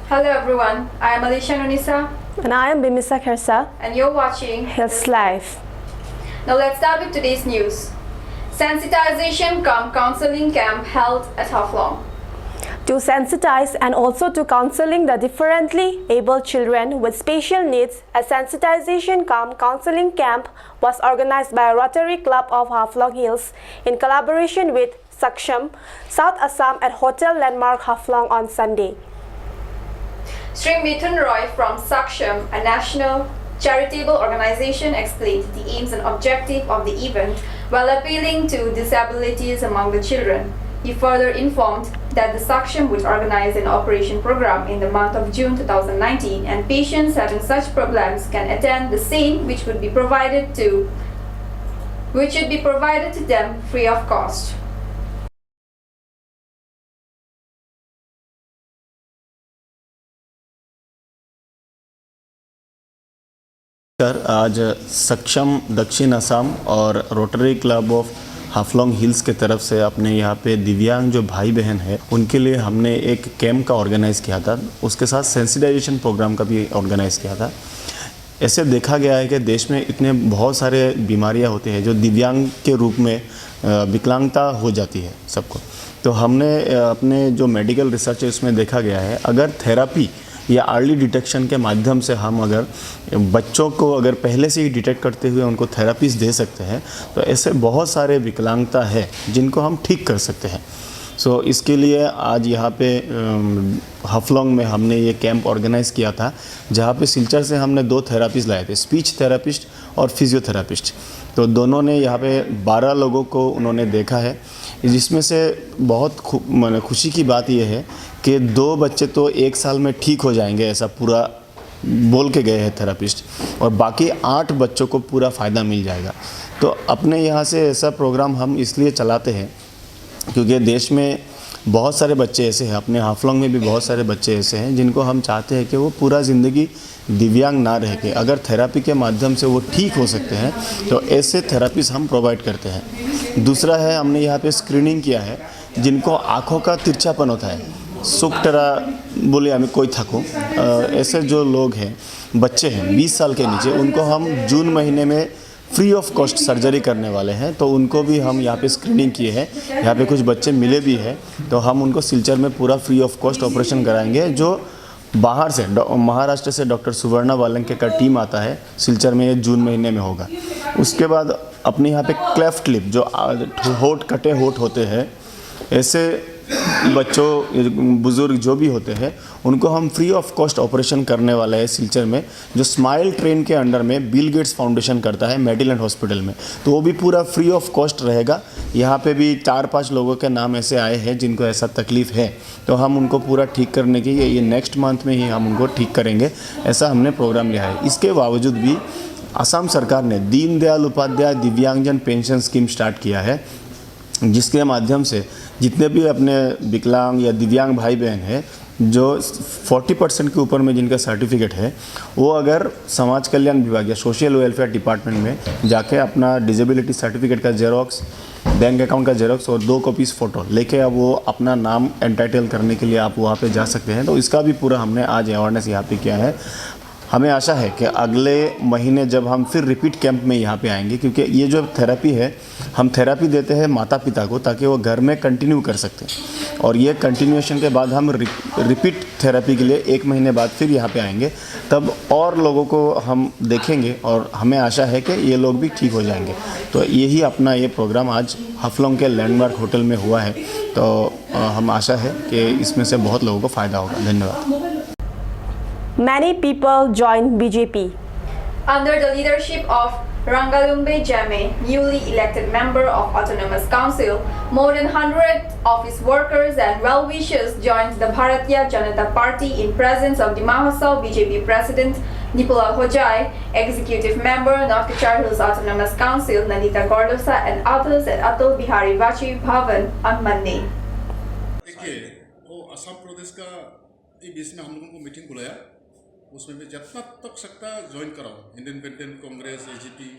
Hello everyone, I am Alicia Nunisa And I am Bimisa Khersa, and you're watching Health Life. Now let's start with today's news. Sensitization cum counseling camp held at Haflong. To sensitize and also to counseling the differently able children with special needs, a sensitization cum counseling camp was organized by Rotary Club of Haflong Hills in collaboration with Saksham, South Assam at Hotel Landmark Haflong on Sunday. Sri Mithun Roy from Saksham, a national charitable organization, explained the aims and objective of the event while appealing to disabilities among the children. He further informed that the Saksham would organize an operation program in the month of June 2019 and patients having such problems can attend the same which would be provided to them free of cost. आज सक्षम दक्षिण असम और rotary club of Haflong hills के तरफ से अपने यहाँ पे दिव्यांग जो भाई बहन है उनके लिए हमने एक कैंप का ऑर्गेनाइज़ किया था। उसके साथ सेंसिटाइजेशन प्रोग्राम का भी ऑर्गेनाइज़ किया था। ऐसे देखा गया है कि देश में इतने बहुत सारे बीमारियाँ होती हैं जो दिव्यांग के रूप में विकलांगता हो जाती है सबको। तो हमने अपने जो मेडिकल रिसर्च है उसमें देखा गया है अगर थेरापी या अर्ली डिटेक्शन के माध्यम से हम अगर बच्चों को अगर पहले से ही डिटेक्ट करते हुए उनको थेरापीज दे सकते हैं तो ऐसे बहुत सारे विकलांगता है जिनको हम ठीक कर सकते हैं। सो इसके लिए आज यहाँ पे हफलोंग में हमने ये कैंप ऑर्गेनाइज़ किया था जहाँ पे सिलचर से हमने 2 थेरापिस्ट लाए थे, स्पीच थेरापिस्ट और फिजियोथेरापिस्ट। तो दोनों ने यहाँ पे 12 लोगों को उन्होंने देखा है, जिसमें से बहुत खुशी की बात यह है कि 2 बच्चे तो 1 साल में ठीक हो जाएंगे ऐसा पूरा बोल के गए हैं थेरापिस्ट, और बाकी 8 बच्चों को पूरा फ़ायदा मिल जाएगा। तो अपने यहाँ से ऐसा प्रोग्राम हम इसलिए चलाते हैं क्योंकि देश में बहुत सारे बच्चे ऐसे हैं, अपने हाफलोंग में भी बहुत सारे बच्चे ऐसे हैं जिनको हम चाहते हैं कि वो पूरा ज़िंदगी दिव्यांग ना रह के अगर थेरापी के माध्यम से वो ठीक हो सकते हैं तो ऐसे थेरापीज हम प्रोवाइड करते हैं। दूसरा है हमने यहाँ पे स्क्रीनिंग किया है जिनको आँखों का तिरछापन होता है, सुख तरह बोले हमें कोई थको, ऐसे जो लोग हैं बच्चे हैं 20 साल के नीचे उनको हम जून महीने में फ्री ऑफ कॉस्ट सर्जरी करने वाले हैं। तो उनको भी हम यहाँ पे स्क्रीनिंग किए हैं, यहाँ पे कुछ बच्चे मिले भी हैं तो हम उनको सिलचर में पूरा फ्री ऑफ कॉस्ट ऑपरेशन कराएंगे। जो बाहर से महाराष्ट्र से डॉक्टर सुवर्णा वालंके का टीम आता है सिलचर में, ये जून महीने में होगा। उसके बाद अपने यहाँ पे क्लेफ्ट लिप जो होठ कटे होठ होते हैं, ऐसे बच्चों बुज़ुर्ग जो भी होते हैं उनको हम फ्री ऑफ कॉस्ट ऑपरेशन करने वाले हैं सिलचर में, जो स्माइल ट्रेन के अंडर में बिल गेट्स फाउंडेशन करता है मेडिलैंड हॉस्पिटल में। तो वो भी पूरा फ्री ऑफ कॉस्ट रहेगा। यहाँ पे भी 4-5 लोगों के नाम ऐसे आए हैं जिनको ऐसा तकलीफ़ है, तो हम उनको पूरा ठीक करने की ये नेक्स्ट मंथ में ही हम उनको ठीक करेंगे, ऐसा हमने प्रोग्राम लिया है। इसके बावजूद भी असम सरकार ने दीनदयाल उपाध्याय दिव्यांगजन पेंशन स्कीम स्टार्ट किया है, जिसके माध्यम से जितने भी अपने विकलांग या दिव्यांग भाई बहन हैं जो 40% के ऊपर में जिनका सर्टिफिकेट है, वो अगर समाज कल्याण विभाग या सोशल वेलफेयर डिपार्टमेंट में जाके अपना डिसेबिलिटी सर्टिफिकेट का जेरोक्स, बैंक अकाउंट का जेरोक्स और 2 कॉपीज़ फ़ोटो लेके अब वो अपना नाम एंटाइटल करने के लिए आप वहाँ पे जा सकते हैं। तो इसका भी पूरा हमने आज अवेयरनेस यहाँ पे किया है। हमें आशा है कि अगले महीने जब हम फिर रिपीट कैंप में यहाँ पे आएंगे, क्योंकि ये जो थेरेपी है हम थेरेपी देते हैं माता पिता को ताकि वो घर में कंटिन्यू कर सकते हैं, और ये कंटिन्यूएशन के बाद हम रिपीट थेरेपी के लिए 1 महीने बाद फिर यहाँ पे आएंगे, तब और लोगों को हम देखेंगे और हमें आशा है कि ये लोग भी ठीक हो जाएंगे। तो यही अपना ये प्रोग्राम आज हफलोंग के लैंडमार्क होटल में हुआ है, तो हम आशा है कि इसमें से बहुत लोगों को फ़ायदा होगा। धन्यवाद। Many people joined BJP. Under the leadership of Rangalumbe Jame, newly elected member of Autonomous Council, more than 100 of his workers and well-wishers joined the Bharatiya Janata Party in presence of the Mahasal BJP President Nipulal Hojai, Executive Member North Kachar Hills Autonomous Council Nandita Gordosa and others at Atal Bihari Vajpayee Bhavan on Monday. देखिए, वो असम प्रदेश का ये बीच में हम लोगों को meeting बुलाया, उसमें भी जितना तक सकता ज्वाइन कराओ, इंडिपेंडेंट कांग्रेस, एजीपी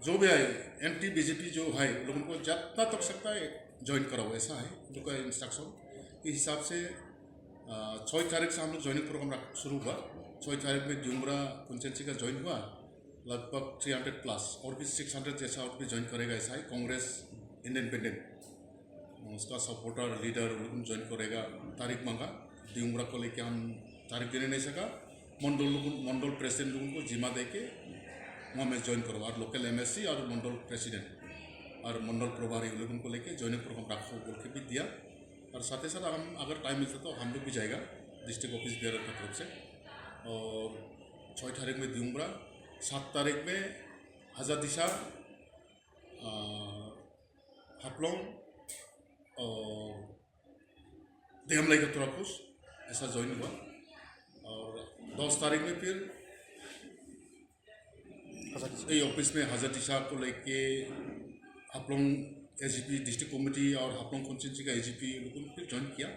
जो भी आए, एंटी बीजेपी जो है लोगों को जितना तक सकता है ज्वाइन कराओ, ऐसा है उनका इंस्ट्रक्शन। इस हिसाब से 6 तारीख से हम लोग ज्वाइनिंग प्रोग्राम शुरू हुआ। 6 तारीख में ड्यूमरा कंस्टिट्यूंसी का ज्वाइन हुआ, लगभग 300 प्लस और भी 600 जैसा और भी ज्वाइन करेगा। ऐसा ही कांग्रेस इंडिपेंडेंट उसका सपोर्टर लीडर लोग ज्वाइन करेगा। तारीख मांगा, ड्यूमरा को लेके हम तारीख देने नहीं सका। मंडल प्रेसिडेंट लोगों को जिम्मा दे के वहाँ में ज्वाइन करो, और लोकल MSC और मंडल प्रेसिडेंट और मंडल प्रभारी लोगों को लेके ज्वाइनिंग प्रोग्राम रखो बोल के भी दिया। और साथ ही साथ हम अगर टाइम मिलता तो हम लोग भी जाएगा डिस्ट्रिक्ट ऑफिस बिहार की तरफ से। और 6 तारीख में ड्यूमरा, 7 तारीख में हजारदिशा, हाफलंग और देहमलाई का तुराकुश ऐसा ज्वाइन हुआ। और 10 तारीख में फिर ये ऑफिस में हजारदिशा को लेके हाफलंग AGP डिस्ट्रिक्ट कमेटी और हाफलंग कॉन्स्टिट्यूंसी का AGP लोगों ने फिर ज्वाइन किया।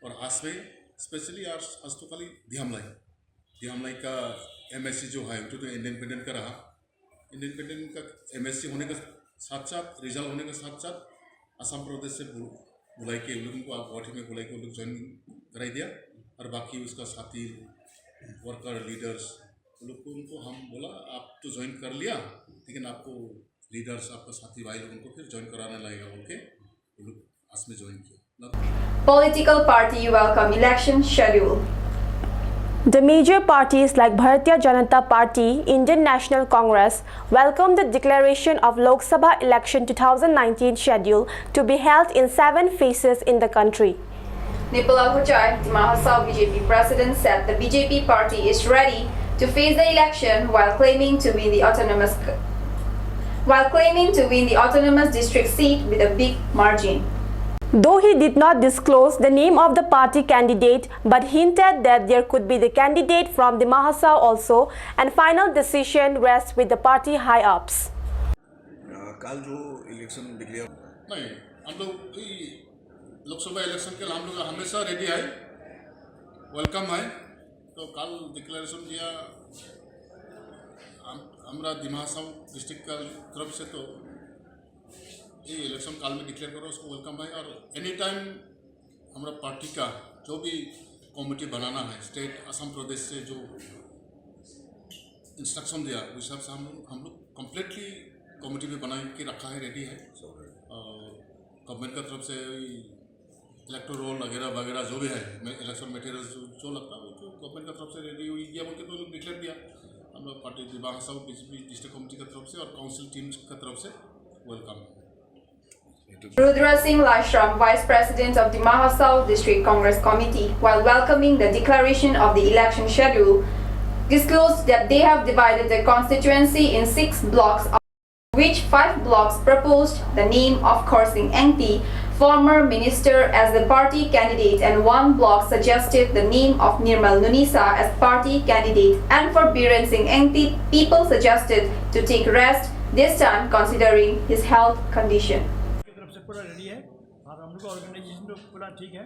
और आज में स्पेशली आज तो खाली दिहामलाई का MSC जो है तो इंडिपेंडेंट का रहा। इंडिपेंडेंट का MSC होने के साथ साथ रिजल्ट होने के साथ साथ असम प्रदेश से बुलाई के लोगों को गुवाहाटी में बुलाई के लोग ज्वाइन कराई दिया। और बाकी उसका साथी वर्कर लीडर्स लोगों को हम बोला आप तो ज्वाइन कर लिया, लेकिन आपको लीडर्स आपका साथी भाई लोगों को फिर ज्वाइन कराने लगेगा बोल के लोग आज में ज्वाइन किया। Political party welcome election schedule. The major parties like Bharatiya Janata Party, Indian National Congress welcomed the declaration of Lok Sabha election 2019 schedule to be held in 7 phases in the country. Nipulal Hujai, the Mahasau BJP president, said the BJP party is ready to face the election while claiming to win the autonomous district seat with a big margin. Though he did not disclose the name of the party candidate, but hinted that there could be the candidate from the Mahasau also, and final decision rests with the party high-ups. कल जो election declare नहीं, हम लोग Lok Sabha election के लिए हम लोग हमेशा रेडी है, वेलकम है। तो कल डिक्लेरेशन दिया हमारा दिमासाव डिस्ट्रिक्ट का तरफ से, तो ये इलेक्शन काल में डिक्लेयर करो उसको वेलकम है। और एनी टाइम हमारा पार्टी का जो भी कमेटी बनाना है स्टेट असम प्रदेश से जो इंस्ट्रक्शन दिया उस हिसाब से हम लोग कम्प्लीटली कमेटी भी बना के रखा है, रेडी है। गवर्नमेंट का तरफ से इलेक्टोरल रोल वगैरह जो भी है इलेक्शन मटेरियल जो लगता है तो गवर्नमेंट का तरफ से रेडी हुई गया बोल के तो लोग डिक्लेयर दिया। हम लोग पार्टी दिमासाव BJP डिस्ट्रिक्ट कमेटी की तरफ से और काउंसिल टीम की तरफ से welcome. Rudra Singh Lashram, Vice President of the Mahasau District Congress Committee, while welcoming the declaration of the election schedule, disclosed that they have divided the constituency in 6 blocks, of which 5 blocks proposed the name of Khorsing Engti, former minister, as the party candidate, and 1 block suggested the name of Nirmal Nunisa as party candidate. And for Biren Singh Engti, people suggested to take rest this time considering his health condition. पूरा ready है और हम लोग का organisation तो पूरा ठीक है।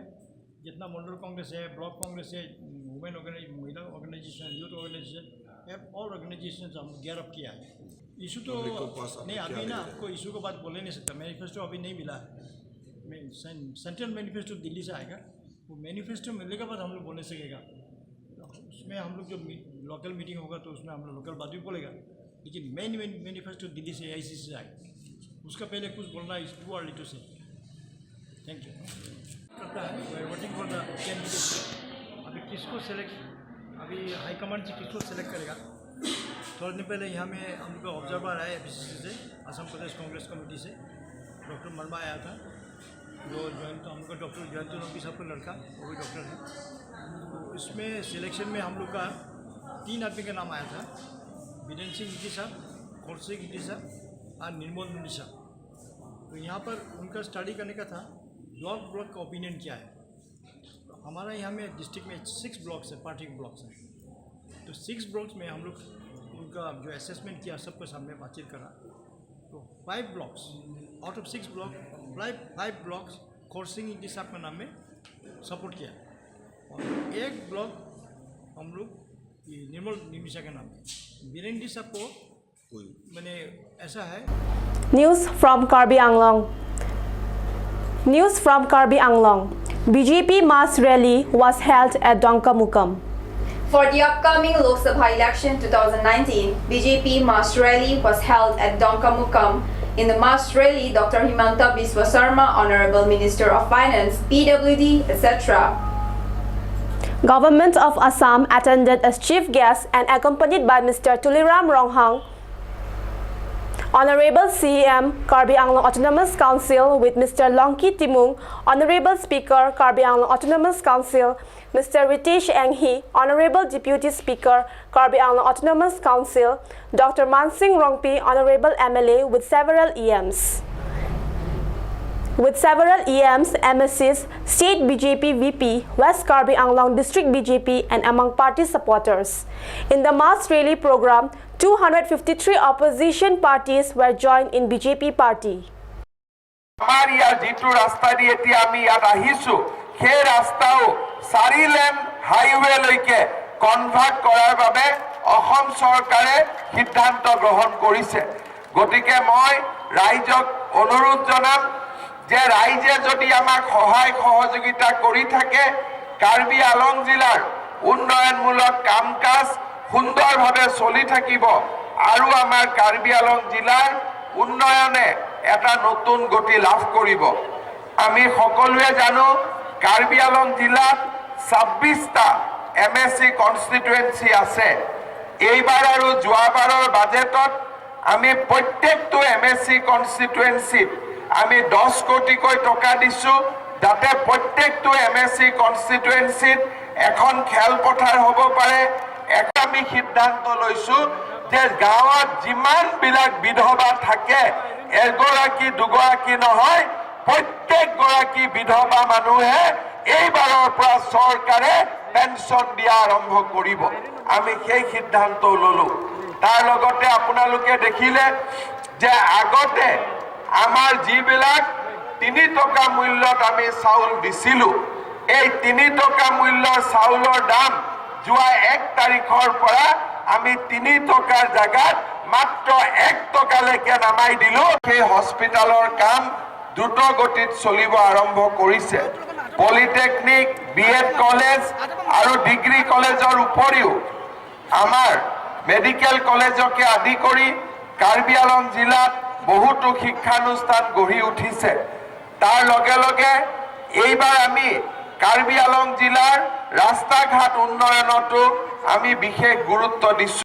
जितना मंडल कांग्रेस है, ब्लॉक कांग्रेस है, वुमेन महिला organisation, youth organisation, all organisation हम गेयर अप किया है। इशू तो नहीं अभी ना आपको इशू के बाद बोले नहीं सकता, मैनिफेस्टो अभी नहीं मिला है। सेंट्रल मैनिफेस्टो दिल्ली से आएगा, वो मैनिफेस्टो मिलने के बाद हम लोग बोलने सकेगा। उसमें हम लोग जो लोकल मीटिंग होगा तो उसमें हम लोग लोकल बात भी बोलेगा, लेकिन मेन मैनिफेस्टो दिल्ली से AICC से आएगा, उसका पहले कुछ बोलना इज टू अर्ली टू से। Thank you. करता है वोटिंग फॉर द कैंडिडेट। अभी किसको सेलेक्ट, अभी हाईकमांड से किसको सेलेक्ट करेगा। थोड़े दिन पहले यहाँ में हम लोग ऑब्जर्वर आए FCC से, असम प्रदेश कांग्रेस कमेटी से, डॉक्टर वर्मा आया था, जो ज्वाइन तो हम लोग का डॉक्टर जयंत नंबी साहब का लड़का, वो भी डॉक्टर है। तो इसमें सिलेक्शन में हम लोग का 3 आदमी का नाम आया था, बीरेन सिंह गिटी साहब, खोरसिंह गिटी साहब और निर्मल नुनिसा। तो यहाँ पर उनका स्टडी करने का था ब्लॉक का ओपिनियन क्या है। तो हमारा यहाँ में डिस्ट्रिक्ट में 6 ब्लॉक्स है, पार्टी के ब्लॉक्स हैं। तो 6 ब्लॉक्स में हम लोग उनका जो असेसमेंट किया सबके सामने बातचीत करा। तो 5 blocks out of 6 block 5 blocks खोरसिंह गिटी साहब का नाम में सपोर्ट किया, और 1 ब्लॉक हम लोग निर्मल नुनिसा के नाम में। बीरेन डी साहब को मैंने ऐसा है। News from Karbi Anglong. BJP mass rally was held at Donkamukam. For the upcoming Lok Sabha election 2019, BJP mass rally was held at Donkamukam. In the mass rally, Dr. Himanta Biswa Sarma, Honorable Minister of Finance, PWD, etc. Government of Assam attended as chief guest and accompanied by Mr. Tuliram Ronghang, Honorable CM, Karbi Anglong Autonomous Council with Mr. Longki Timung, Honorable Speaker, Karbi Anglong Autonomous Council, Mr. Ritesh Enghi, Honorable Deputy Speaker, Karbi Anglong Autonomous Council, Dr. Mansingh Rongpi, Honorable MLA with several EMs. With several EMs, MSCs, State BJP VP, West Karbi Anglong District BJP and among party supporters. In the mass rally program, 253 opposition parties were joined in BJP party. আমাৰ ইয়াৰ যিটো ৰাস্তা দি এতিয়া আমি ইয়াত আহিছো সেই ৰাস্তাও 4 lane হাইৱেলৈকে convert কৰাৰ বাবে অসম চৰকাৰে সিদ্ধান্ত গ্ৰহণ কৰিছে গতিকে মই ৰাইজক অনুৰোধ জনাম যে ৰাইজে যদি আমাক সহায় সহযোগিতা কৰি থাকে কাৰ্বি আলং জিলাৰ উন্নয়নমূলক কাম-কাজ সুন্দৰভাৱে চলি থাকিব আৰু আমাৰ কাৰ্বি আলং জিলাৰ উন্নয়নে এটা নতুন গতি লাভ কৰিব আমি সকলোৱে জানো কাৰ্বি আলং জিলাত 26টা এমএসসি কনস্টিটুৱেন্সি আছে এইবাৰ আৰু যোৱাবাৰৰ বাজেটত আমি প্ৰত্যেকটো এমএসসি কনস্টিটুৱেন্সিত আমি 10 কোটিকৈ টকা দিছো যাতে প্ৰত্যেকটো এমএসসি কনস্টিটুৱেন্সিত এখন খেলপথাৰ হ'ব পাৰে আমি সিদ্ধান্ত লৈছো যে গাঁৱত যিমান বিলাক বিধৱা থাকে এগৰাকী দুগৰাকী নহয় প্ৰত্যেক গৰাকী বিধৱা মানুহে এইবাৰৰ পৰা চৰকাৰে পেনশন দিয়া আৰম্ভ কৰিব আমি সেই সিদ্ধান্ত ললো তাৰ লগতে আপোনালোকে দেখিলে যে আগতে আমাৰ যিবিলাক 3 টকা মূল্যত আমি চাউল দিছিলো এই 3 টকা মূল্যৰ চাউলৰ দাম যোৱা 1 তাৰিখৰ পৰা আমি 3 টকাৰ জাগাত মাত্ৰ 1 টকালৈকে নামাই দিলো সেই হস্পিটালৰ কাম দ্ৰুত গতিত চলিব আৰম্ভ কৰিছে পলিটেকনিক বিএড কলেজ আৰু ডিগ্ৰী কলেজৰ উপৰিও আমাৰ মেডিকেল কলেজকে আদি কৰি কাৰ্বি আলং জিলাত বহুতো শিক্ষানুষ্ঠান গঢ়ি উঠিছে তাৰ লগে লগে এইবাৰ আমি কাৰ্বি আলং জিলাৰ ৰাস্তা ঘাট উন্নয়নতো আমি বিশেষ গুৰুত্ব দিছো